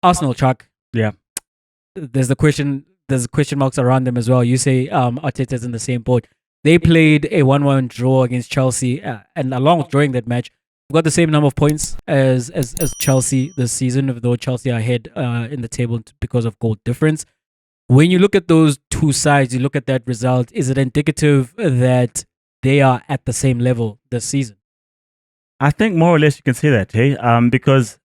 Arsenal, Chuck. Yeah. There's question marks around them as well. You say Arteta's in the same boat. They played a 1-1 draw against Chelsea, and along with drawing that match, we've got the same number of points as Chelsea this season, even though Chelsea are ahead in the table because of goal difference. When you look at those two sides, you look at that result, is it indicative that they are at the same level this season? I think more or less you can say that, hey? Because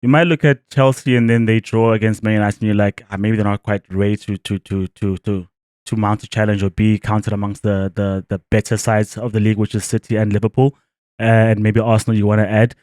you might look at Chelsea and then they draw against Man United and you're like, maybe they're not quite ready to mount a challenge or be counted amongst the better sides of the league, which is City and Liverpool, and maybe Arsenal you want to add.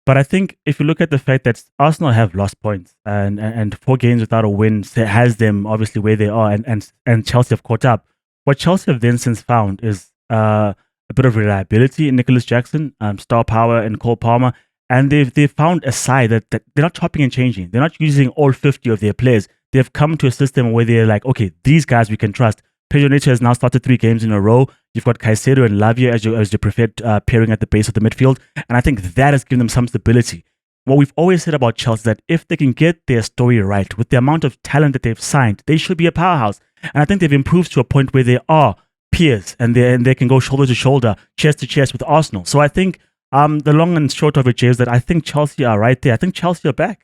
But I think if you look at the fact that Arsenal have lost points and 4 games without a win has them obviously where they are, and Chelsea have caught up. What Chelsea have then since found is a bit of reliability in Nicholas Jackson, star power in Cole Palmer, and they've found a side that they're not chopping and changing. They're not using all 50 of their players. They've come to a system where they're like, okay, these guys we can trust. Pedro Neto has now started 3 games in a row. You've got Caicedo and Lavia as your preferred pairing at the base of the midfield. And I think that has given them some stability. What we've always said about Chelsea is that if they can get their story right, with the amount of talent that they've signed, they should be a powerhouse. And I think they've improved to a point where they are peers and they can go shoulder to shoulder, chest to chest with Arsenal. So I think the long and short of it, Jay, is that I think Chelsea are right there. I think Chelsea are back.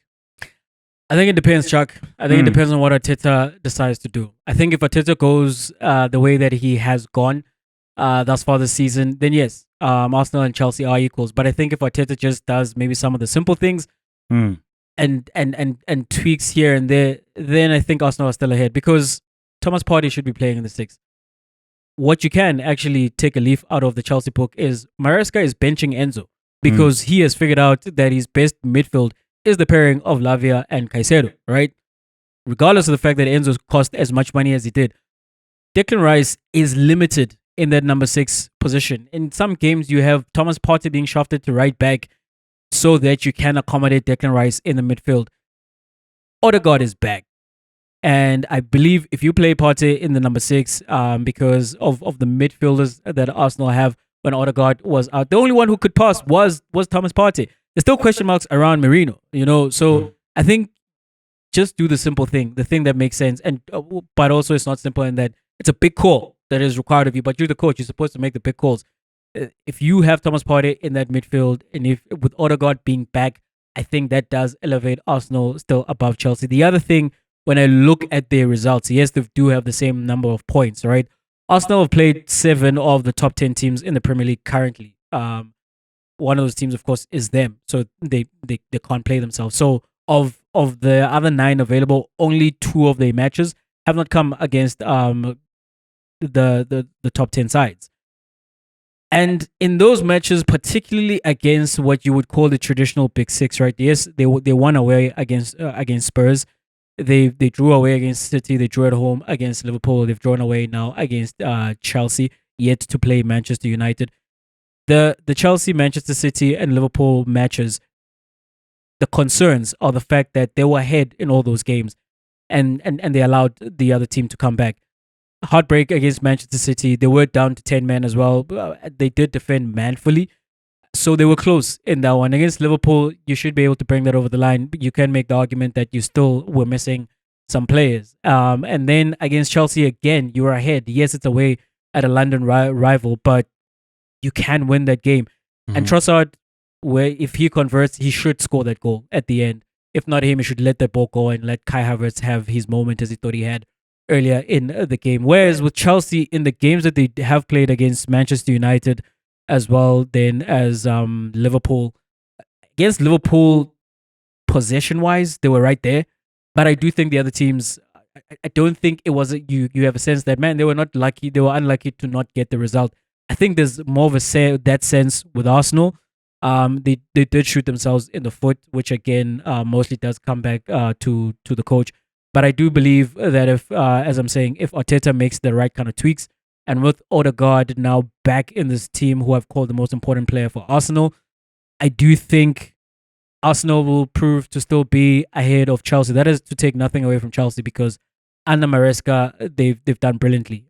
I think it depends, Chuck. I think it depends on what Arteta decides to do. I think if Arteta goes the way that he has gone thus far this season, then yes, Arsenal and Chelsea are equals. But I think if Arteta just does maybe some of the simple things and tweaks here and there, then I think Arsenal are still ahead because Thomas Partey should be playing in the 6. What you can actually take a leaf out of the Chelsea book is Maresca is benching Enzo because he has figured out that his best midfield is the pairing of Lavia and Caicedo, right? Regardless of the fact that Enzo cost as much money as he did, Declan Rice is limited in that number 6 position. In some games, you have Thomas Partey being shafted to right back so that you can accommodate Declan Rice in the midfield. Odegaard is back. And I believe if you play Partey in the number 6, because of the midfielders that Arsenal have when Odegaard was out, the only one who could pass was Thomas Partey. There's still question marks around Merino, so I think just do the simple thing, the thing that makes sense. And but also it's not simple in that it's a big call that is required of you, but you're the coach, you're supposed to make the big calls. If you have Thomas Partey in that midfield and if with Odegaard being back, I think that does elevate Arsenal still above Chelsea. The other thing, when I look at their results, yes, they do have the same number of points, right? Arsenal have played 7 of the top 10 teams in the Premier League currently. One of those teams, of course, is them. So they can't play themselves. So of the other 9 available, only 2 of their matches have not come against the top 10 sides. And in those matches, particularly against what you would call the traditional Big 6, right? Yes, they won away against Spurs. They drew away against City. They drew at home against Liverpool. They've drawn away now against Chelsea, yet to play Manchester United. The Chelsea, Manchester City, and Liverpool matches, the concerns are the fact that they were ahead in all those games and they allowed the other team to come back. Heartbreak against Manchester City. They were down to 10 men as well. They did defend manfully. So they were close in that one. Against Liverpool, you should be able to bring that over the line. But you can make the argument that you still were missing some players. And then against Chelsea, again, you were ahead. Yes, it's away at a London rival, but you can win that game. And Trossard, where if he converts, he should score that goal at the end. If not him, he should let that ball go and let Kai Havertz have his moment as he thought he had earlier in the game. Whereas with Chelsea, in the games that they have played against Manchester United, as well then as Liverpool. Against Liverpool, possession-wise, they were right there. But I do think the other teams, I don't think it was you have a sense that, man, they were not lucky. They were unlucky to not get the result. I think there's more of that sense with Arsenal. They did shoot themselves in the foot, which again mostly does come back to the coach. But I do believe that if, as I'm saying, if Arteta makes the right kind of tweaks, and with Odegaard now back in this team, who I've called the most important player for Arsenal, I do think Arsenal will prove to still be ahead of Chelsea. That is to take nothing away from Chelsea because under Maresca, they've done brilliantly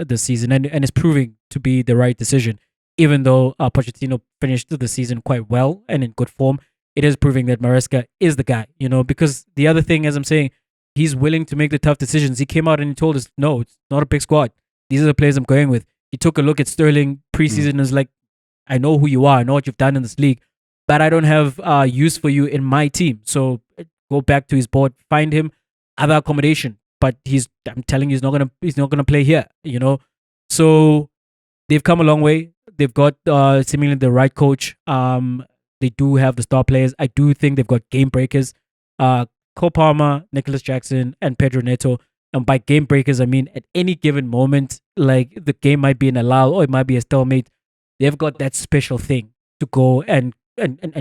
this season, and it's proving to be the right decision. Even though Pochettino finished the season quite well and in good form, it is proving that Maresca is the guy, because the other thing, as I'm saying, he's willing to make the tough decisions. He came out and he told us, no, it's not a big squad. These are the players I'm going with. He took a look at Sterling preseason and was like, I know who you are. I know what you've done in this league, but I don't have use for you in my team. So go back to his board, find him other accommodation. But I'm telling you, he's not gonna play here. So they've come a long way. They've got seemingly the right coach. They do have the star players. I do think they've got game breakers. Cole Palmer, Nicholas Jackson, and Pedro Neto. And by game breakers, I mean at any given moment, like the game might be in a lull or it might be a stalemate. They've got that special thing to go and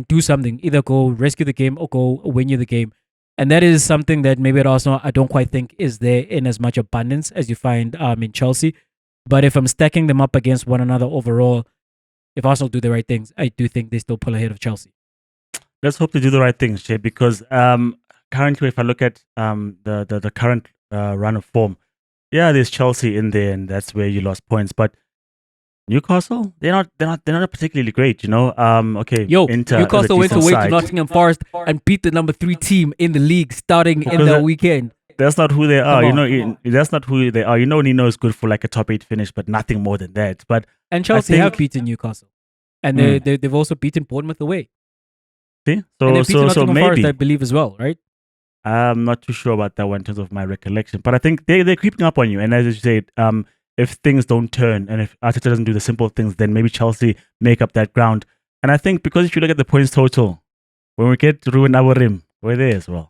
do something. Either go rescue the game or go win you the game. And that is something that maybe at Arsenal I don't quite think is there in as much abundance as you find in Chelsea. But if I'm stacking them up against one another overall, if Arsenal do the right things, I do think they still pull ahead of Chelsea. Let's hope they do the right things, Shay, because currently, if I look at the current run of form, yeah, there's Chelsea in there, and that's where you lost points. But Newcastle, they're not particularly great, Okay, Newcastle went away to Nottingham Forest and beat the number 3 team in the league starting in the weekend. That's not who they are, that's not who they are. Nino is good for like a top 8 finish, but nothing more than that. And Chelsea have beaten Newcastle, and they've also beaten Bournemouth away. See, and they beat Nottingham maybe Forest, I believe, as well, right? I'm not too sure about that one in terms of my recollection, but I think they're creeping up on you. And as you said, if things don't turn and if Arteta doesn't do the simple things, then maybe Chelsea make up that ground. And I think because if you look at the points total, when we get to Ruben Amorim, we're there as well.